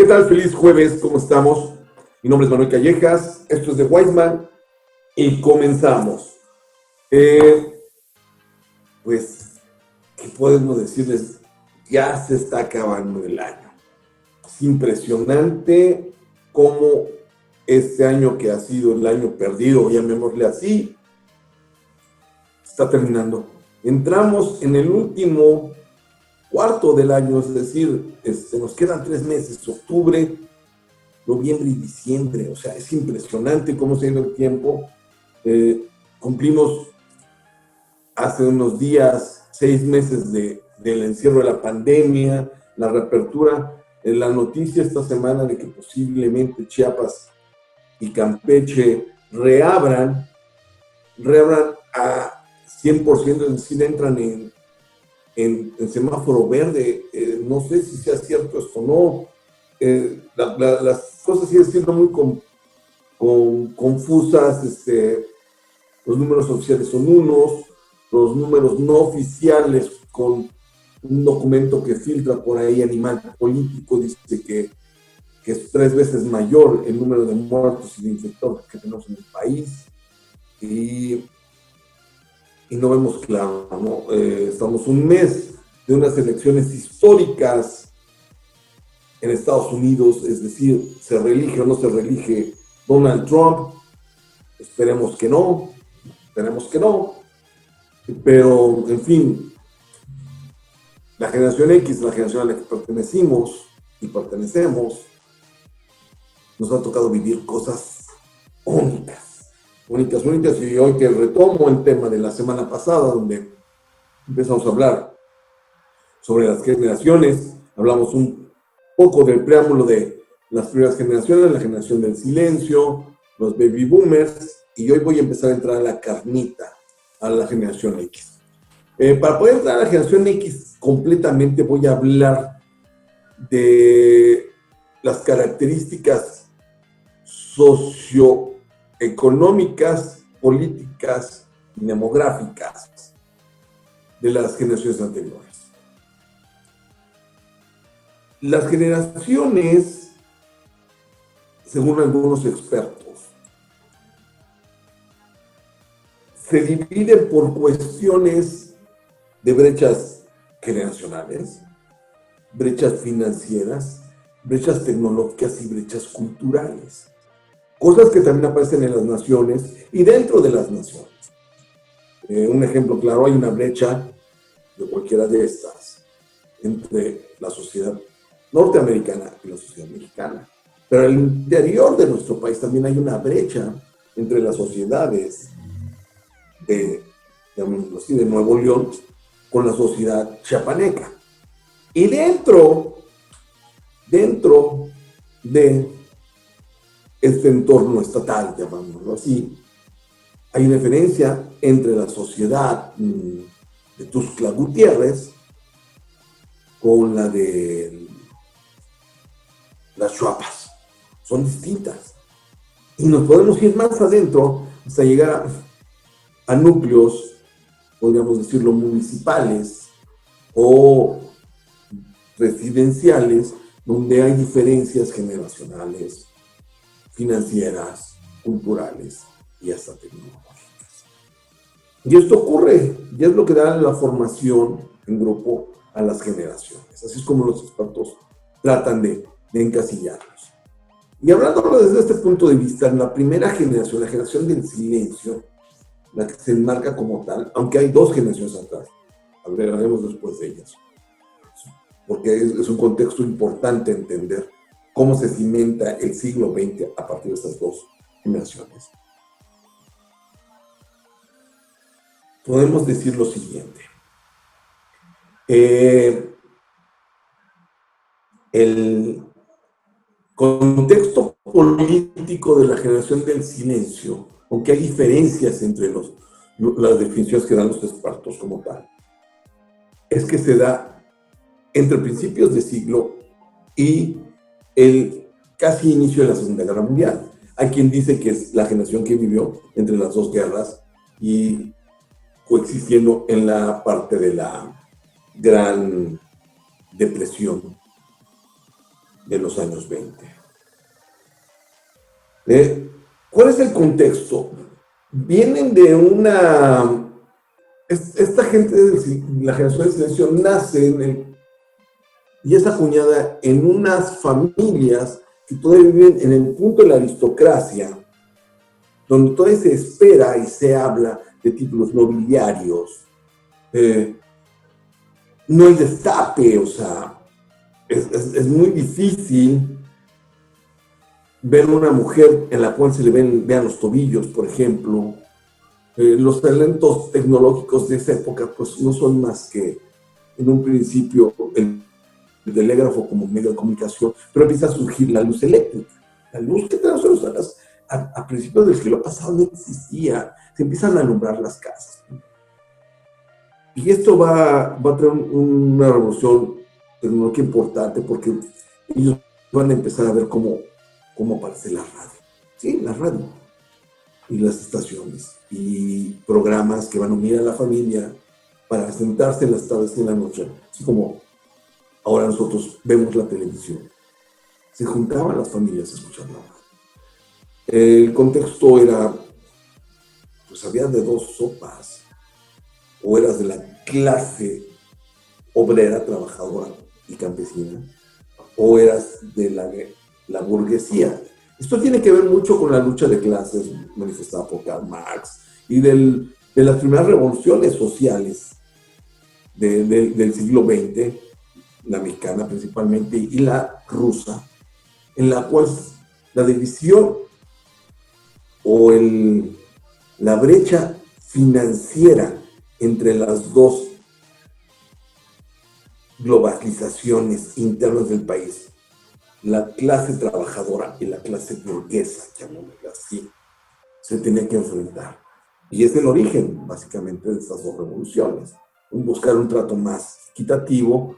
¿Qué tal? Feliz jueves, ¿cómo estamos? Mi nombre es Manuel Callejas, esto es de Wiseman y comenzamos. Pues, ¿qué podemos decirles? Ya se está acabando el año. Es impresionante cómo este año que ha sido el año perdido, llamémosle así, está terminando. Entramos en el último cuarto del año, es decir, nos quedan 3 meses, octubre, noviembre y diciembre. O sea, es impresionante cómo se ha ido el tiempo. Cumplimos hace unos días 6 meses del encierro de la pandemia, la reapertura. La noticia esta semana de que posiblemente Chiapas y Campeche reabran a 100%, es decir, entran en semáforo verde. No sé si sea cierto esto o no. Las cosas siguen siendo muy confusas. Los números oficiales son unos, los números no oficiales, con un documento que filtra por ahí Animal Político, dice que es 3 veces mayor el número de muertos y de infectados que tenemos en el país, y no vemos claro, ¿no? Estamos un mes de unas elecciones históricas en Estados Unidos, es decir, ¿se reelige o no se reelige Donald Trump? Esperemos que no, pero en fin, la generación X, la generación a la que pertenecemos, nos ha tocado vivir cosas únicas, y hoy que retomo el tema de la semana pasada, donde empezamos a hablar sobre las generaciones, hablamos un poco del preámbulo de las primeras generaciones, la generación del silencio, los baby boomers, y hoy voy a empezar a entrar a la carnita, a la generación X. Para poder entrar a la generación X completamente, voy a hablar de las características socioeconómicas, políticas y demográficas de las generaciones anteriores. Las generaciones, según algunos expertos, se dividen por cuestiones de brechas generacionales, brechas financieras, brechas tecnológicas y brechas culturales. Cosas que también aparecen en las naciones y dentro de las naciones. Un ejemplo claro, hay una brecha de cualquiera de estas entre la sociedad norteamericana y la sociedad mexicana. Pero al interior de nuestro país también hay una brecha entre las sociedades de Nuevo León con la sociedad chiapaneca. Y dentro de este entorno estatal, llamámoslo así, hay una diferencia entre la sociedad de Tuxtla Gutiérrez con la de las Chuapas. Son distintas. Y nos podemos ir más adentro hasta llegar a núcleos, podríamos decirlo, municipales o residenciales, donde hay diferencias generacionales, financieras, culturales y hasta tecnológicas. Y esto ocurre, y es lo que da la formación en grupo a las generaciones. Así es como los expertos tratan de encasillarlos. Y hablándolo desde este punto de vista, en la primera generación, la generación del silencio, la que se enmarca como tal, aunque hay 2 generaciones atrás, hablaremos después de ellas, porque es un contexto importante entender cómo se cimenta el siglo XX a partir de estas 2 generaciones. Podemos decir lo siguiente. El contexto político de la generación del silencio, aunque hay diferencias entre las definiciones que dan los expertos como tal, es que se da entre principios de siglo y el casi inicio de la Segunda Guerra Mundial. Hay quien dice que es la generación que vivió entre las 2 guerras y coexistiendo en la parte de la Gran Depresión. de los años 20. ¿Cuál es el contexto? Vienen de una... Esta gente de la generación del silencio nace y es acuñada en unas familias que todavía viven en el punto de la aristocracia, donde todavía se espera y se habla de títulos nobiliarios. No hay destape, o sea, es muy difícil ver una mujer en la cual se le vean los tobillos, por ejemplo. Los talentos tecnológicos de esa época pues no son más que en un principio el telégrafo como medio de comunicación, pero empieza a surgir la luz eléctrica. La luz que tenemos a principios del siglo pasado no existía, se empiezan a alumbrar las casas. Y esto va a traer una revolución tecnológica importante porque ellos van a empezar a ver cómo aparece la radio. Sí, la radio. Y las estaciones. Y programas que van a unir a la familia para sentarse en las tardes y en la noche. Así como ahora nosotros vemos la televisión. Se juntaban las familias a escuchar la radio. El contexto era, pues había de dos sopas. O eras de la clase obrera, trabajadora y campesina, o eras de la burguesía. Esto tiene que ver mucho con la lucha de clases manifestada por Karl Marx y de las primeras revoluciones sociales del siglo XX, la mexicana principalmente y la rusa, en la cual la división o la brecha financiera entre las dos globalizaciones internas del país, la clase trabajadora y la clase burguesa, llamémosla así, se tenía que enfrentar. Y es el origen, básicamente, de estas dos revoluciones. Buscar un trato más equitativo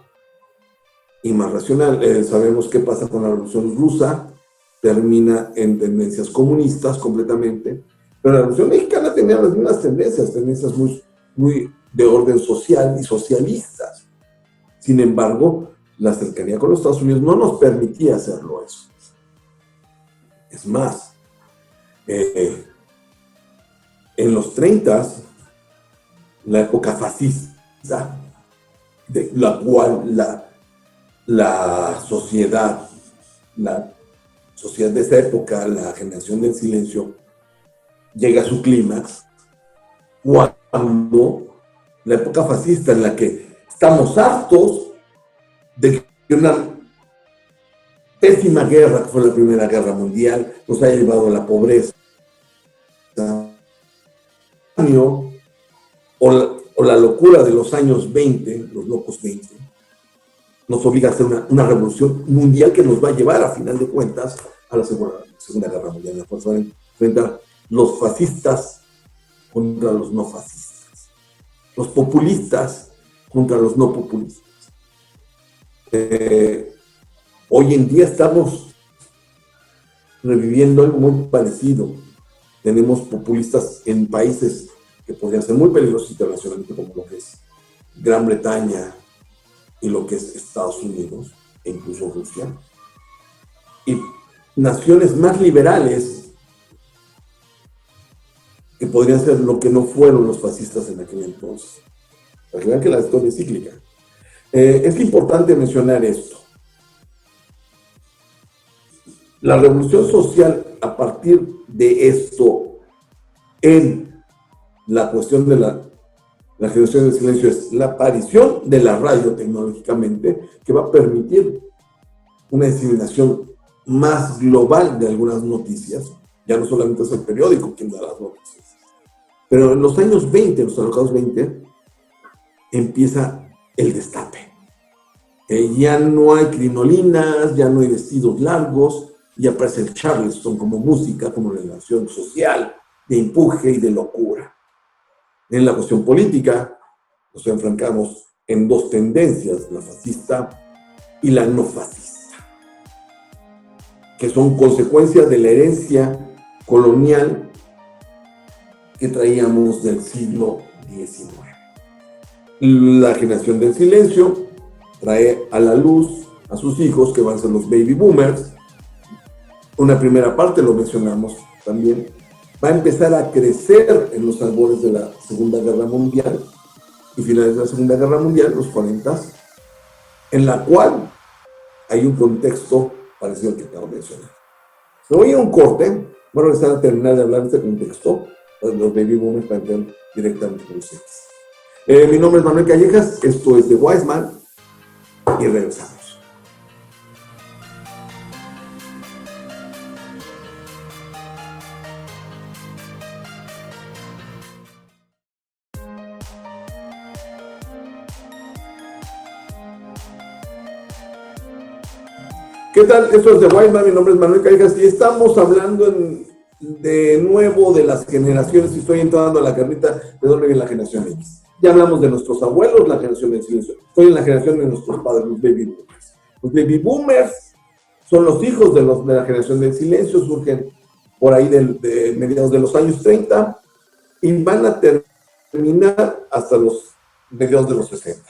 y más racional. Sabemos qué pasa con la revolución rusa, termina en tendencias comunistas completamente, pero la revolución mexicana tenía las mismas tendencias muy de orden social y socialistas. Sin embargo, la cercanía con los Estados Unidos no nos permitía hacerlo eso. Es más, en los 30, la época fascista, de la cual la sociedad de esa época, la generación del silencio, llega a su clímax, cuando la época fascista en la que estamos hartos de que una pésima guerra, que fue la Primera Guerra Mundial, nos haya llevado a la pobreza, o la locura de los años 20, los locos 20, nos obliga a hacer una revolución mundial que nos va a llevar, a final de cuentas, a la Segunda Guerra Mundial, en la cual se van a enfrentar los fascistas contra los no fascistas, los populistas contra los no populistas. Hoy en día estamos reviviendo algo muy parecido. Tenemos populistas en países que podrían ser muy peligrosos internacionalmente, como lo que es Gran Bretaña y lo que es Estados Unidos e incluso Rusia. Y naciones más liberales que podrían ser lo que no fueron los fascistas en aquel entonces. Para que vean que la historia es cíclica. Es importante mencionar esto. La revolución social, a partir de esto, en la cuestión de la generación del silencio, es la aparición de la radio tecnológicamente, que va a permitir una diseminación más global de algunas noticias. Ya no solamente es el periódico quien da las noticias. Pero en los años 20, en los alocados 20, empieza el destape. Ya no hay crinolinas, ya no hay vestidos largos, y aparece el Charleston como música, como relación social, de empuje y de locura. En la cuestión política, nos enfrentamos en dos tendencias, la fascista y la no fascista, que son consecuencias de la herencia colonial que traíamos del siglo XIX. La generación del silencio trae a la luz a sus hijos, que van a ser los baby boomers. Una primera parte, lo mencionamos también, va a empezar a crecer en los albores de la Segunda Guerra Mundial y finales de la Segunda Guerra Mundial, los 40, en la cual hay un contexto parecido al que acabo de mencionar. Me voy a un corte, bueno, regresar a terminar de hablar de este contexto, de los baby boomers, para entrar directamente con ustedes. Mi nombre es Manuel Callejas, esto es The Wise Man, y regresamos. ¿Qué tal? Esto es The Wise Man, mi nombre es Manuel Callejas y estamos hablando de nuevo de las generaciones y estoy entrando a la carnita de dónde viene la generación X. Ya hablamos de nuestros abuelos, la generación del silencio. Estoy en la generación de nuestros padres, los baby boomers. Los baby boomers son los hijos de la generación del silencio, surgen por ahí de mediados de los años 30 y van a terminar hasta los mediados de los 60.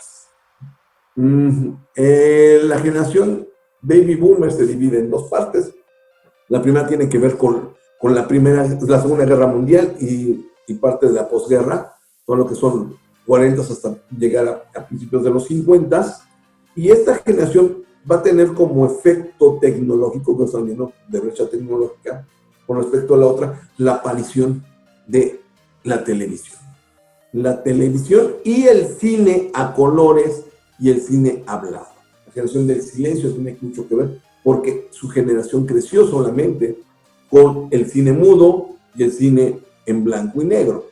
La generación baby boomer se divide en dos partes. La primera tiene que ver con la Segunda Guerra Mundial y parte de la posguerra, todo lo que son 40 hasta llegar a principios de los 50. Y esta generación va a tener como efecto tecnológico, que estamos viendo de brecha tecnológica, con respecto a la otra, la aparición de la televisión. La televisión y el cine a colores y el cine hablado. La generación del silencio tiene mucho que ver porque su generación creció solamente con el cine mudo y el cine en blanco y negro.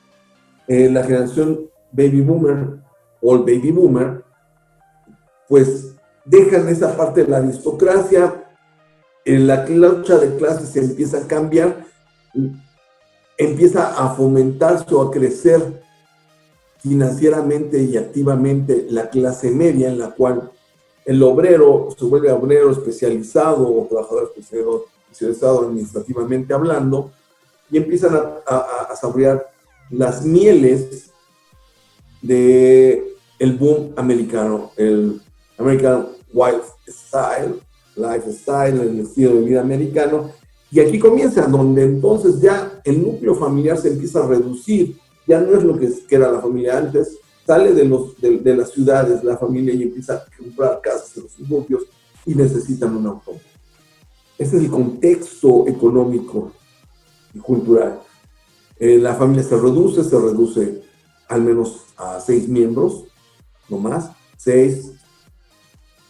La generación baby boomer o el baby boomer, pues dejan esa parte de la aristocracia, la lucha de clases se empieza a cambiar, empieza a fomentarse o a crecer financieramente y activamente la clase media, en la cual el obrero se vuelve obrero especializado o trabajador especializado administrativamente hablando y empiezan a saborear las mieles del boom americano, el American lifestyle, el estilo de vida americano. Y aquí comienza, donde entonces ya el núcleo familiar se empieza a reducir, ya no es lo que era la familia antes, sale de las ciudades la familia y empieza a comprar casas en los suburbios y necesitan un automóvil. Ese es el contexto económico y cultural. La familia se reduce al menos a 6 miembros, no más, 6.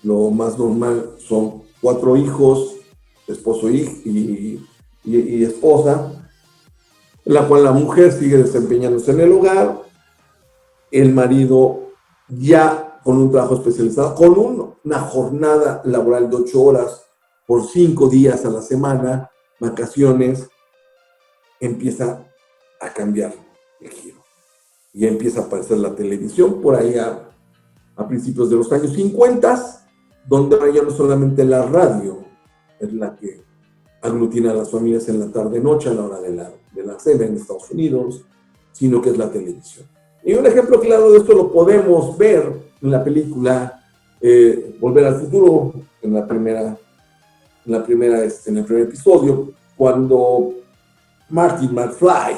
Lo más normal son 4 hijos, esposo y esposa, en la cual la mujer sigue desempeñándose en el hogar, el marido ya con un trabajo especializado, con una jornada laboral de 8 horas por 5 días a la semana, vacaciones, empieza a cambiar el giro. Y empieza a aparecer la televisión por ahí a principios de los años 50, donde ahora ya no solamente la radio es la que aglutina a las familias en la tarde-noche, a la hora de la cena en Estados Unidos, sino que es la televisión. Y un ejemplo claro de esto lo podemos ver en la película Volver al Futuro, en el primer episodio, cuando Marty McFly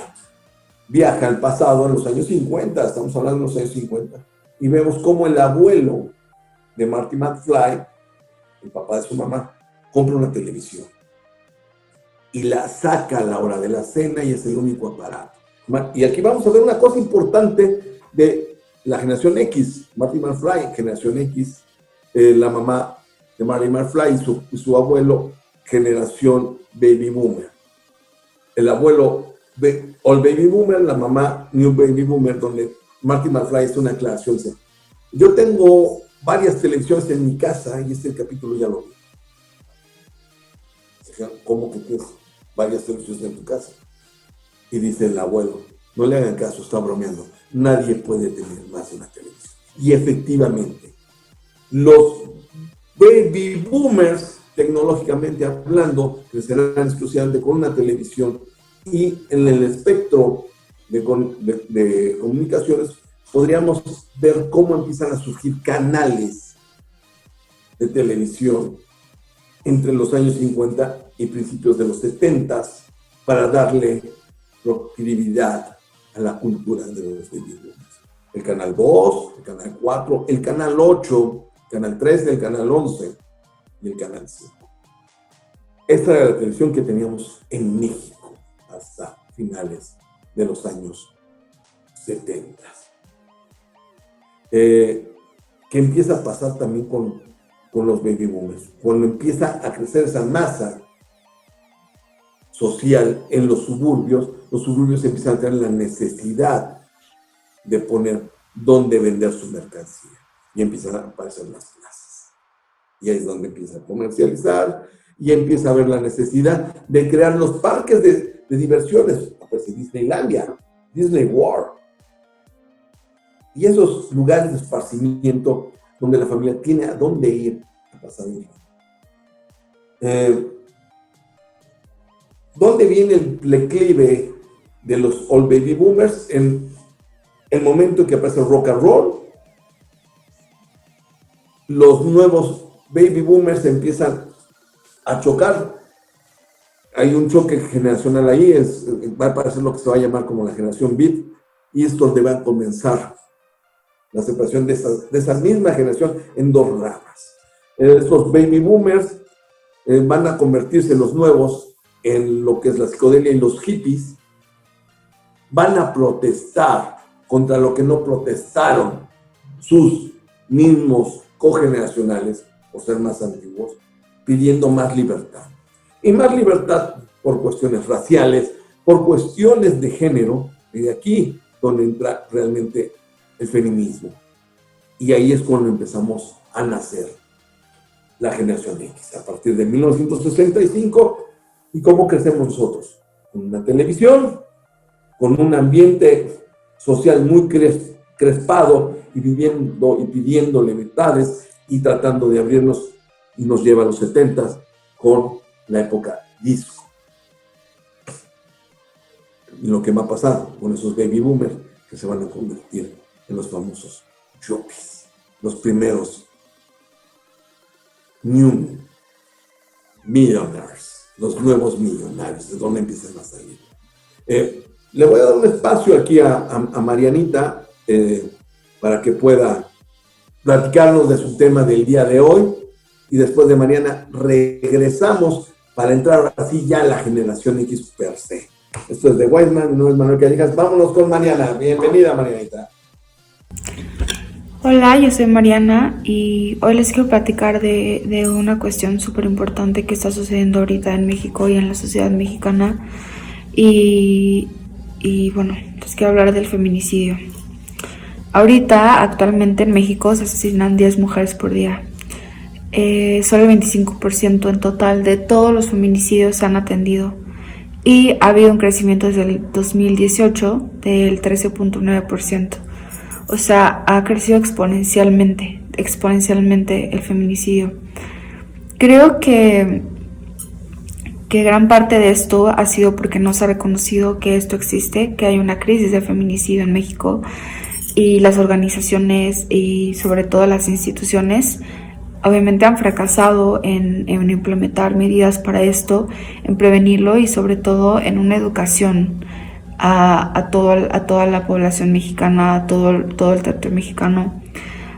viaja al pasado en los años 50, estamos hablando de los años 50, y vemos cómo el abuelo de Marty McFly, el papá de su mamá, compra una televisión y la saca a la hora de la cena y es el único aparato. Y aquí vamos a ver una cosa importante de la generación X, Marty McFly, generación X, la mamá de Marty McFly y su abuelo, generación Baby Boomer. El abuelo Old Baby Boomer, la mamá New Baby Boomer, donde Marty McFly es una aclaración. Yo tengo varias televisiones en mi casa y este capítulo ya lo vi. ¿Cómo que tienes varias televisiones en tu casa? Y dice el abuelo, no le hagan caso, está bromeando. Nadie puede tener más de una televisión. Y efectivamente, los baby boomers, tecnológicamente hablando, crecerán exclusivamente con una televisión y en el espectro de comunicaciones podríamos ver cómo empiezan a surgir canales de televisión entre los años 50 y principios de los 70 para darle credibilidad a la cultura de los baby boomers. El canal 2, el canal 4, el canal 8, el canal 13, el canal 11 y el canal 5. Esta era la televisión que teníamos en México hasta finales de los años 70. ¿Qué empieza a pasar también con los baby boomers? Cuando empieza a crecer esa masa social en los suburbios empiezan a tener la necesidad de poner dónde vender su mercancía y empiezan a aparecer las plazas. Y ahí es donde empieza a comercializar y empieza a haber la necesidad de crear los parques de diversiones. Aparece Disneylandia, Disney World. Y esos lugares de esparcimiento donde la familia tiene a dónde ir a pasar el día. ¿Dónde viene el declive de los old baby boomers? En el momento en que aparece el rock and roll, los nuevos baby boomers empiezan a chocar. Hay un choque generacional ahí, va a aparecer lo que se va a llamar como la generación beat, y es donde va a comenzar la separación de esa misma generación en dos ramas. Estos baby boomers van a convertirse los nuevos en lo que es la psicodelia y los hippies. Van a protestar contra lo que no protestaron sus mismos cogeneracionales, por ser más antiguos, pidiendo más libertad. Y más libertad por cuestiones raciales, por cuestiones de género, y de aquí donde entra realmente el feminismo. Y ahí es cuando empezamos a nacer la generación X, a partir de 1965. ¿Y cómo crecemos nosotros? Con una televisión, con un ambiente social muy crespado y viviendo y pidiendo libertades y tratando de abrirnos, y nos lleva a los 70 con la época disco. Y lo que va a pasar con esos baby boomers que se van a convertir en los famosos yuppies, los primeros new millionaires, los nuevos millonarios, de dónde empiezan a salir. Le voy a dar un espacio aquí a Marianita para que pueda platicarnos de su tema del día de hoy, y después de Mariana regresamos para entrar así ya a la generación X per se. Esto es de Wiseman, no es Manuel Callejas. Vámonos con Mariana. Bienvenida, Marianita. Hola, yo soy Mariana y hoy les quiero platicar de una cuestión súper importante que está sucediendo ahorita en México y en la sociedad mexicana. Y bueno, les quiero hablar del feminicidio. Ahorita, actualmente en México se asesinan 10 mujeres por día. Solo el 25% en total de todos los feminicidios se han atendido. Y ha habido un crecimiento desde el 2018 del 13.9%. O sea, ha crecido exponencialmente el feminicidio. Creo que gran parte de esto ha sido porque no se ha reconocido que esto existe, que hay una crisis de feminicidio en México, y las organizaciones y sobre todo las instituciones obviamente han fracasado en implementar medidas para esto, en prevenirlo y sobre todo en una educación a toda la población mexicana, a todo el territorio mexicano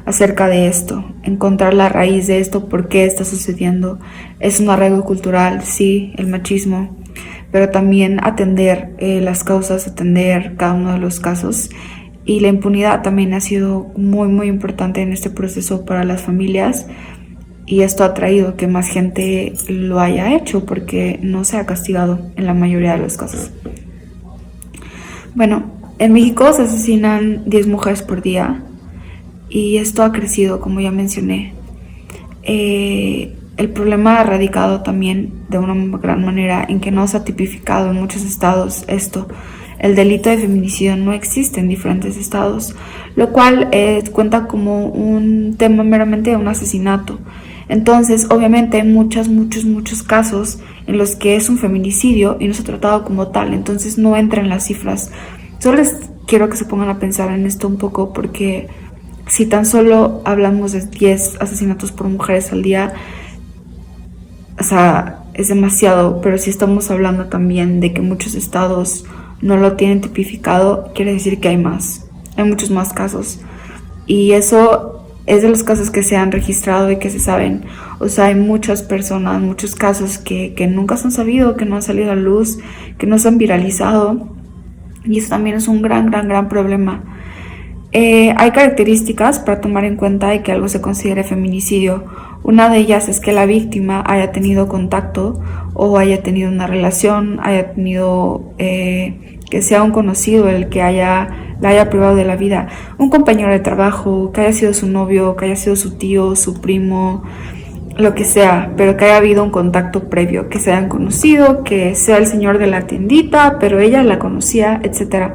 acerca de esto, encontrar la raíz de esto, por qué está sucediendo. Es un arraigo cultural, sí, el machismo, pero también atender las causas, atender cada uno de los casos. Y la impunidad también ha sido muy, muy importante en este proceso para las familias, y esto ha traído que más gente lo haya hecho porque no se ha castigado en la mayoría de los casos. Bueno, en México se asesinan 10 mujeres por día y esto ha crecido, como ya mencioné. El problema ha radicado también de una gran manera en que no se ha tipificado en muchos estados esto. El delito de feminicidio no existe en diferentes estados, lo cual cuenta como un tema meramente de un asesinato. Entonces, obviamente hay muchos casos en los que es un feminicidio y no se ha tratado como tal, entonces no entra en las cifras. Solo les quiero que se pongan a pensar en esto un poco, porque si tan solo hablamos de 10 asesinatos por mujeres al día, o sea, es demasiado, pero si estamos hablando también de que muchos estados no lo tienen tipificado, quiere decir que hay muchos más casos. Y eso es de los casos que se han registrado y que se saben. O sea, hay muchas personas, muchos casos que nunca se han sabido, que no han salido a la luz, que no se han viralizado. Y eso también es un gran problema. Hay características para tomar en cuenta y que algo se considere feminicidio. Una de ellas es que la víctima haya tenido contacto o haya tenido una relación, haya tenido que sea un conocido el que la haya privado de la vida, un compañero de trabajo, que haya sido su novio, que haya sido su tío, su primo, lo que sea, pero que haya habido un contacto previo, que se hayan conocido, que sea el señor de la tiendita, pero ella la conocía, etc.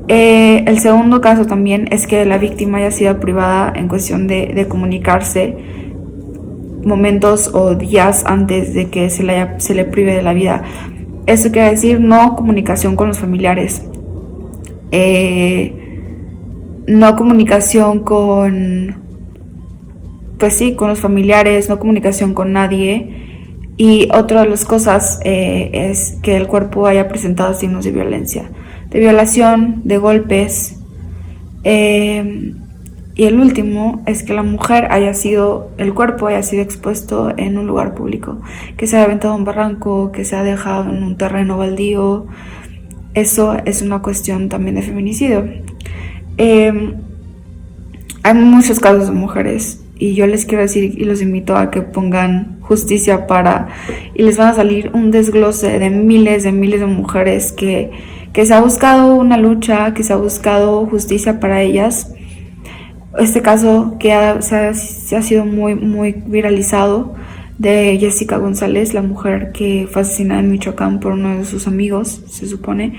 El segundo caso también es que la víctima haya sido privada en cuestión de comunicarse momentos o días antes de que se le prive de la vida. Eso quiere decir no comunicación con los familiares, no comunicación con los familiares, no comunicación con nadie. Y otra de las cosas es que el cuerpo haya presentado signos de violencia, de violación, de golpes. Y el último es que el cuerpo haya sido expuesto en un lugar público, que se haya aventado a un barranco, que se haya dejado en un terreno baldío. Eso es una cuestión también de feminicidio. Hay muchos casos de mujeres y yo les quiero decir y los invito a que pongan justicia y les van a salir un desglose de miles de mujeres que se ha buscado una lucha, que se ha buscado justicia para ellas. Este caso que se ha sido muy viralizado de Jessica González, la mujer que fue asesinada en Michoacán por uno de sus amigos, se supone,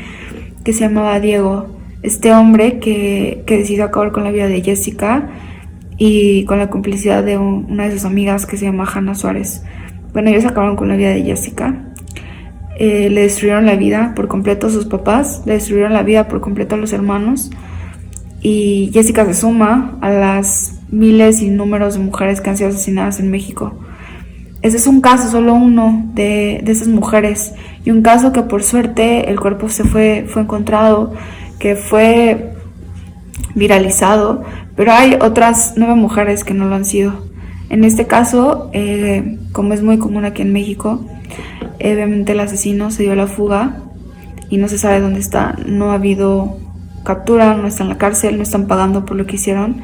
que se llamaba Diego. Este hombre que decidió acabar con la vida de Jessica y con la complicidad de una de sus amigas que se llama Hannah Suárez. Bueno, ellos acabaron con la vida de Jessica. Le destruyeron la vida por completo a sus papás, le destruyeron la vida por completo a los hermanos. Y Jessica se suma a las miles y números de mujeres que han sido asesinadas en México. Ese es un caso, solo uno de esas mujeres. Y un caso que por suerte el cuerpo fue encontrado, que fue viralizado. Pero hay otras 9 mujeres que no lo han sido. En este caso, como es muy común aquí en México, obviamente el asesino se dio a la fuga y no se sabe dónde está. No ha habido captura, no está en la cárcel, no están pagando por lo que hicieron.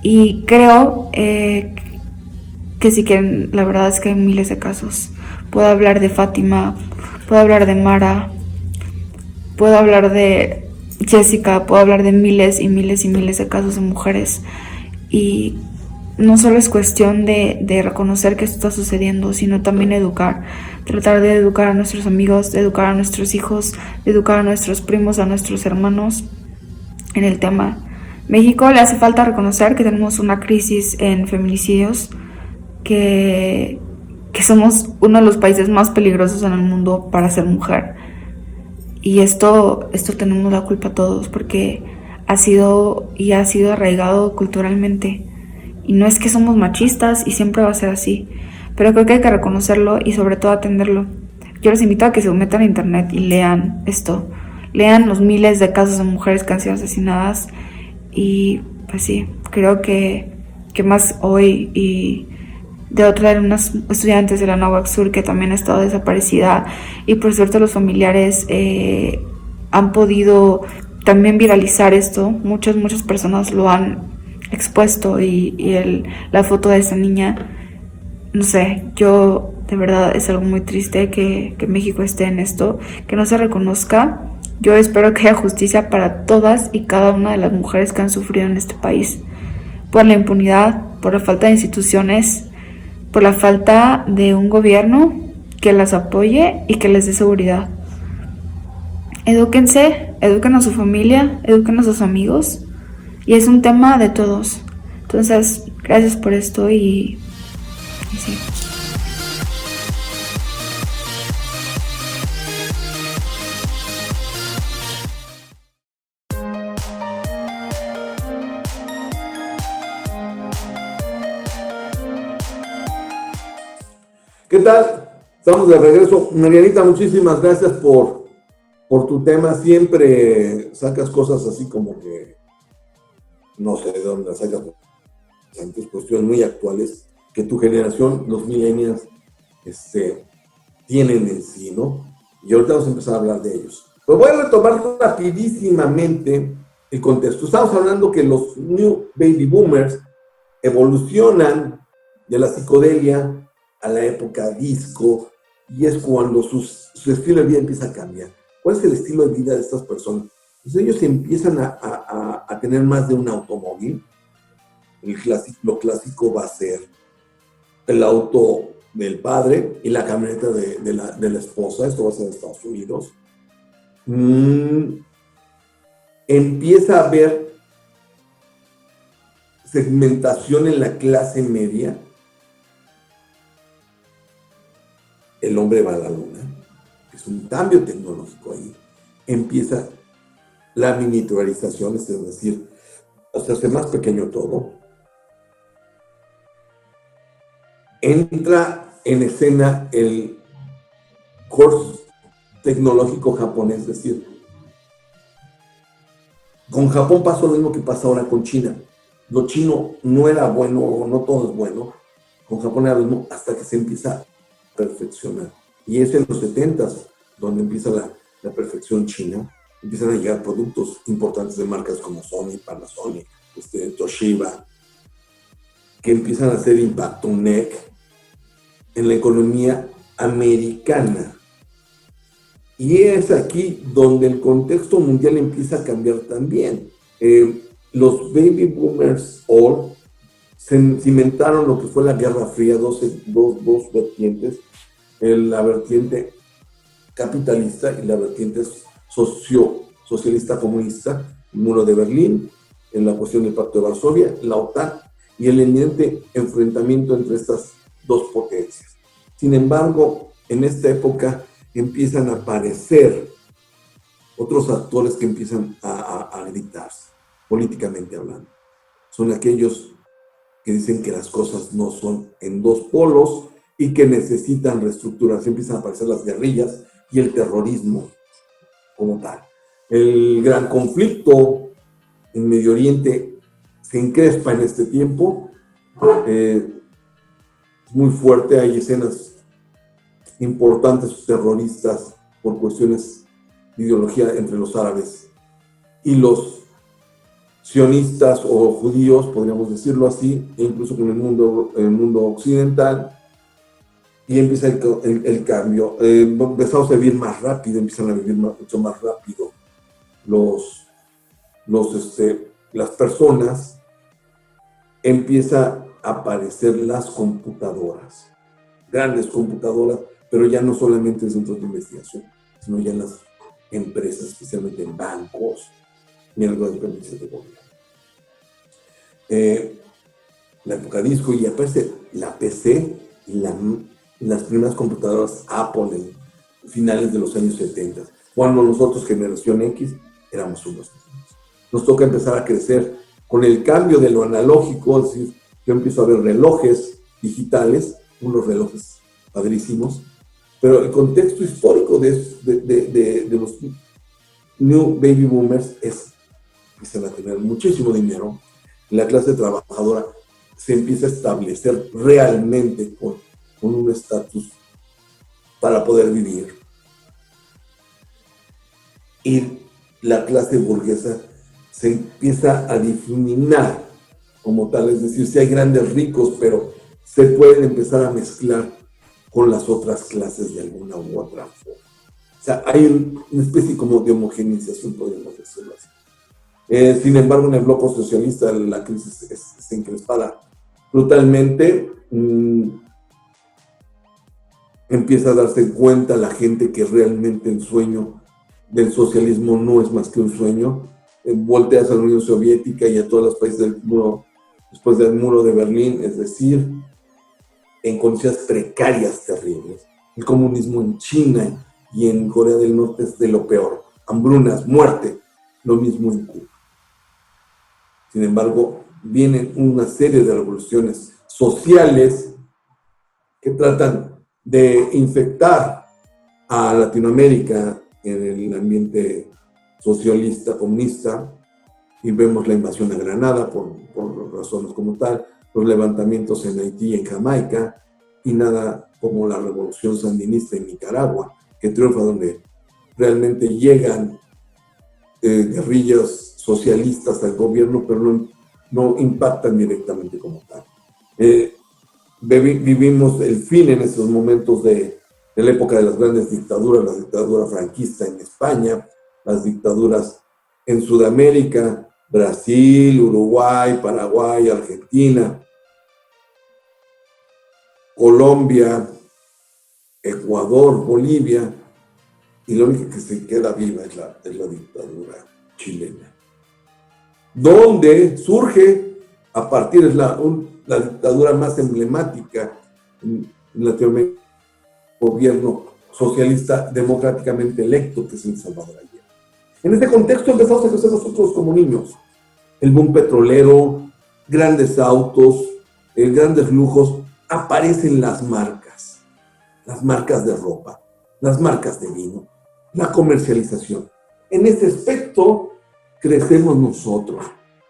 Y creo que si quieren, la verdad es que hay miles de casos. Puedo hablar de Fátima, puedo hablar de Mara, puedo hablar de Jessica, puedo hablar de miles y miles de casos de mujeres. Y no solo es cuestión de reconocer que esto está sucediendo, sino también educar. Tratar de educar a nuestros amigos, de educar a nuestros hijos, de educar a nuestros primos, a nuestros hermanos en el tema. México le hace falta reconocer que tenemos una crisis en feminicidios, que somos uno de los países más peligrosos en el mundo para ser mujer. Y esto tenemos la culpa todos, porque ha sido arraigado culturalmente. Y no es que somos machistas y siempre va a ser así, pero creo que hay que reconocerlo y sobre todo atenderlo. Yo les invito a que se metan a internet y lean esto. Lean los miles de casos de mujeres que han sido asesinadas. Y pues sí, creo que más hoy. Y de otra de unas estudiantes de la Náhuac Sur que también ha estado desaparecida. Y por suerte los familiares han podido también viralizar esto. Muchas personas lo han expuesto y la foto de esa niña, no sé, yo de verdad es algo muy triste que México esté en esto, que no se reconozca. Yo espero que haya justicia para todas y cada una de las mujeres que han sufrido en este país, por la impunidad, por la falta de instituciones, por la falta de un gobierno que las apoye y que les dé seguridad. Edúquense, eduquen a su familia, eduquen a sus amigos. Y es un tema de todos. Entonces, gracias por esto y sí. ¿Qué tal? Estamos de regreso. Marianita, muchísimas gracias por tu tema. Siempre sacas cosas así como que no sé de dónde las sacas. Antes cuestiones muy actuales que tu generación, los millennials, tienen en sí, ¿no? Y ahorita vamos a empezar a hablar de ellos. Pues voy a retomar rapidísimamente el contexto. Estamos hablando que los New Baby Boomers evolucionan de la psicodelia a la época disco, y es cuando su estilo de vida empieza a cambiar. ¿Cuál es el estilo de vida de estas personas? Pues ellos empiezan a tener más de un automóvil. Lo clásico va a ser el auto del padre y la camioneta de la esposa. Esto va a ser en Estados Unidos. Empieza a haber segmentación en la clase media. El hombre va a la luna. Es un cambio tecnológico ahí. Empieza la miniaturización, es decir, hacerse más pequeño todo. Entra en escena el curso tecnológico japonés, es decir, con Japón pasó lo mismo que pasa ahora con China. Lo chino no era bueno, no todo es bueno. Con Japón era lo mismo hasta que se empieza a perfeccionar. Y es en los 70s donde empieza la perfección china. Empiezan a llegar productos importantes de marcas como Sony, Panasonic, Toshiba, que empiezan a hacer impacto NEC en la economía americana. Y es aquí donde el contexto mundial empieza a cambiar también. Los baby boomers cimentaron lo que fue la Guerra Fría, dos vertientes, la vertiente capitalista y la vertiente socialista comunista, el muro de Berlín, en la cuestión del Pacto de Varsovia, la OTAN y el eminente enfrentamiento entre estas dos potencias. Sin embargo, en esta época empiezan a aparecer otros actores que empiezan a gritarse, políticamente hablando. Son aquellos que dicen que las cosas no son en dos polos y que necesitan reestructurarse. Empiezan a aparecer las guerrillas y el terrorismo como tal. El gran conflicto en Medio Oriente se encrespa en este tiempo. Es muy fuerte, hay escenas importantes terroristas por cuestiones de ideología entre los árabes y los sionistas o judíos, podríamos decirlo así, e incluso con el mundo occidental, y empieza el cambio. Empezamos a vivir más rápido, empiezan a vivir mucho más rápido las personas. Empieza a aparecer las computadoras, grandes computadoras, pero ya no solamente en centros de investigación, sino ya en las empresas, especialmente en bancos y en algunas dependencias de gobierno. La época disco, y aparece la PC y las primeras computadoras Apple en finales de los años 70, cuando nosotros, generación X, éramos unos niños. Nos toca empezar a crecer con el cambio de lo analógico, es decir, yo empiezo a ver relojes digitales, unos relojes padrísimos, pero el contexto histórico de los New Baby Boomers empiezan a tener muchísimo dinero. La clase trabajadora se empieza a establecer realmente con un estatus para poder vivir. Y la clase burguesa se empieza a difuminar como tal, es decir, si hay grandes ricos, pero se pueden empezar a mezclar con las otras clases de alguna u otra forma. O sea, hay una especie como de homogeneización, podríamos decirlo así. Sin embargo, en el bloque socialista la crisis es encrespada brutalmente. Empieza a darse cuenta la gente que realmente el sueño del socialismo no es más que un sueño. Volteas a la Unión Soviética y a todos los países del muro, después del muro de Berlín, es decir, en condiciones precarias terribles. El comunismo en China y en Corea del Norte es de lo peor. Hambrunas, muerte, lo mismo en Cuba. Sin embargo, vienen una serie de revoluciones sociales que tratan de infectar a Latinoamérica en el ambiente socialista, comunista, y vemos la invasión a Granada por razones como tal, los levantamientos en Haití y en Jamaica, y nada como la revolución sandinista en Nicaragua, que triunfa donde realmente llegan guerrillas socialistas al gobierno, pero no impactan directamente como tal. Vivimos el fin en esos momentos de la época de las grandes dictaduras, la dictadura franquista en España, las dictaduras en Sudamérica, Brasil, Uruguay, Paraguay, Argentina, Colombia, Ecuador, Bolivia, y la única que se queda viva es la dictadura chilena, donde surge a partir de la dictadura más emblemática en Latinoamérica, gobierno socialista democráticamente electo, que es el Salvador Allende. En este contexto empezamos a crecer nosotros como niños. El boom petrolero, grandes autos, grandes lujos, aparecen las marcas de ropa, las marcas de vino, la comercialización. En este aspecto crecemos nosotros,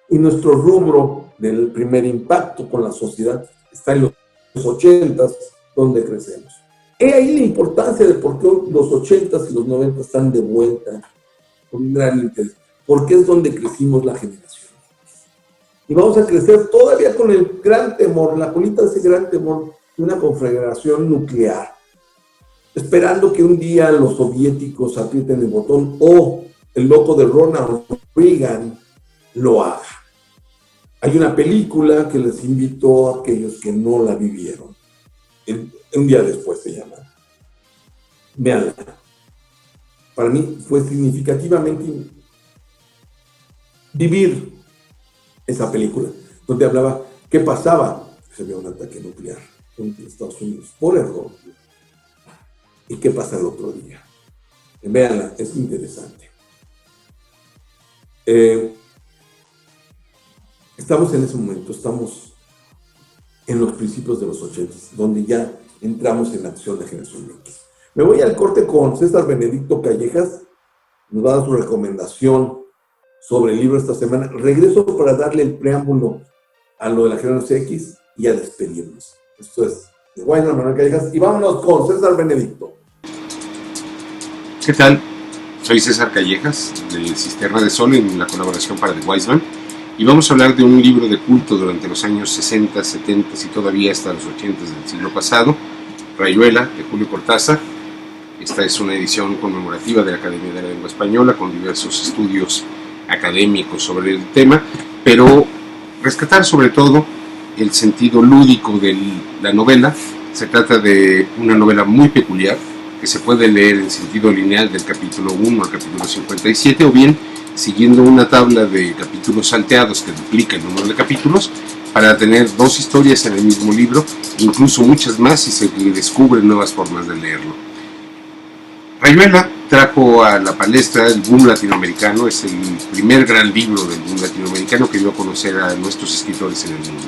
y nuestro rubro del primer impacto con la sociedad está en los 80s, donde crecemos. He ahí la importancia de por qué los 80s y los 90s están de vuelta con un gran interés, porque es donde crecimos la generación. Y vamos a crecer todavía con el gran temor, la colita de ese gran temor de una conflagración nuclear, esperando que un día los soviéticos aprieten el botón o el loco de Ronald Reagan lo haga. Hay una película que les invito a aquellos que no la vivieron. Un día después se llama. Véanla. Para mí fue significativamente vivir esa película, donde hablaba qué pasaba si había un ataque nuclear en Estados Unidos por error. ¿Y qué pasa el otro día? Véanla, es interesante. Estamos en ese momento, estamos en los principios de los 80, donde ya entramos en la acción de Generación X. Me voy al corte con César Benedicto Callejas, nos va a dar su recomendación sobre el libro esta semana. Regreso para darle el preámbulo a lo de la Generación X y a despedirnos. Esto es de Weisman, Manuel Callejas, y vámonos con César Benedicto. ¿Qué tal? Soy César Callejas, de Cisterna de Sol, en la colaboración para The Weisman, y vamos a hablar de un libro de culto durante los años 60, 70 y todavía hasta los 80 del siglo pasado, Rayuela, de Julio Cortázar. Esta es una edición conmemorativa de la Academia de la Lengua Española, con diversos estudios académicos sobre el tema, pero rescatar sobre todo el sentido lúdico de la novela. Se trata de una novela muy peculiar, que se puede leer en sentido lineal del capítulo 1 al capítulo 57, o bien siguiendo una tabla de capítulos salteados que duplica el número de capítulos, para tener dos historias en el mismo libro, incluso muchas más si se descubren nuevas formas de leerlo. Rayuela trajo a la palestra el boom latinoamericano. Es el primer gran libro del boom latinoamericano que dio a conocer a nuestros escritores en el mundo.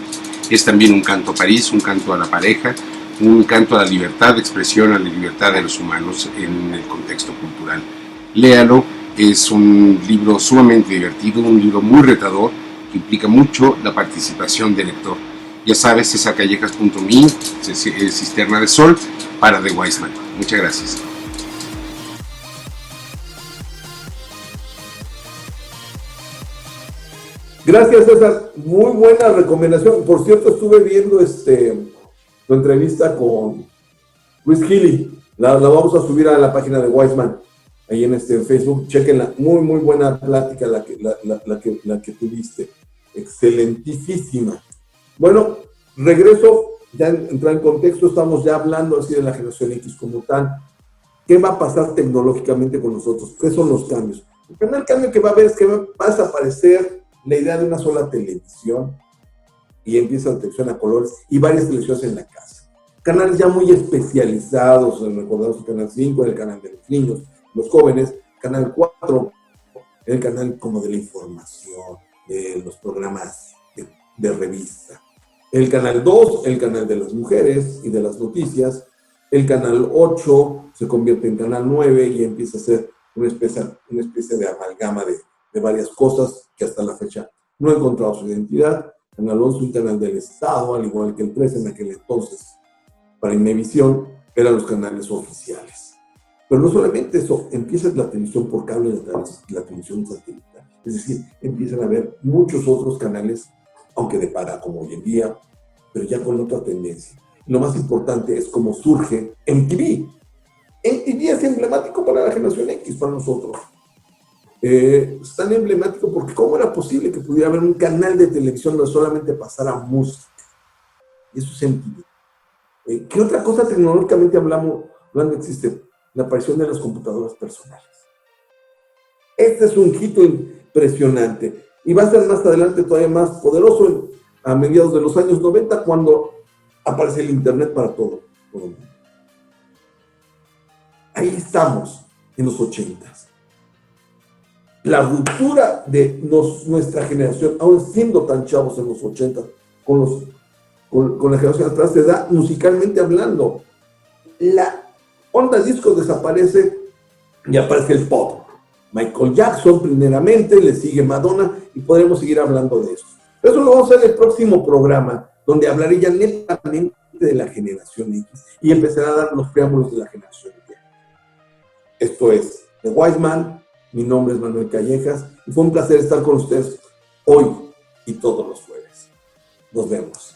Es también un canto a París, un canto a la pareja, un canto a la libertad de expresión, a la libertad de los humanos en el contexto cultural. Léalo, es un libro sumamente divertido, un libro muy retador, que implica mucho la participación del lector. Ya sabes, cesarcallejas.me, Cisterna de Sol, para The Weisman. Muchas gracias. Gracias, César. Muy buena recomendación. Por cierto, estuve viendo tu entrevista con Luis Gili. La vamos a subir a la página de Weisman, ahí en Facebook. Chequenla. Muy, muy buena plática la que tuviste. Excelentísima. Bueno, regreso, ya entrar en contexto. Estamos ya hablando así de la generación X como tal. ¿Qué va a pasar tecnológicamente con nosotros? ¿Qué son los cambios? El primer cambio que va a haber es que va a desaparecer la idea de una sola televisión y empieza la televisión a colores y varias televisiones en la casa. Canales ya muy especializados, recordamos el Canal 5, el canal de los niños, los jóvenes, Canal 4, el canal como de la información, de los programas de revista. El Canal 2, el canal de las mujeres y de las noticias, El canal 8 se convierte en canal 9 y empieza a ser una especie de amalgama de varias cosas que hasta la fecha no ha encontrado su identidad. Canal 11, un canal del Estado, al igual que el 13 en aquel entonces, para Imevisión, eran los canales oficiales. Pero no solamente eso, empieza la televisión por cable y la televisión satelital. Es decir, empiezan a haber muchos otros canales, aunque de paga como hoy en día, pero ya con otra tendencia. Lo más importante es cómo surge MTV. MTV es emblemático para la generación X, para nosotros. Es tan emblemático porque ¿cómo era posible que pudiera haber un canal de televisión donde solamente pasara música? Y eso es MTV. ¿Qué otra cosa tecnológicamente hablando existe? La aparición de las computadoras personales. Este es un hito impresionante y va a ser más adelante todavía más poderoso a mediados de los años 90 cuando aparece el internet para todo el mundo. Ahí estamos en los 80s. La ruptura de nuestra generación, aún siendo tan chavos en los 80s, con la generación atrás, se da musicalmente hablando. La onda disco desaparece y aparece el pop. Michael Jackson primeramente, le sigue Madonna y podremos seguir hablando de eso. Eso lo vamos a hacer en el próximo programa, donde hablaré ya netamente de la generación X y empezaré a dar los preámbulos de la generación Y. Esto es The Wise Man, mi nombre es Manuel Callejas y fue un placer estar con ustedes hoy y todos los jueves. Nos vemos.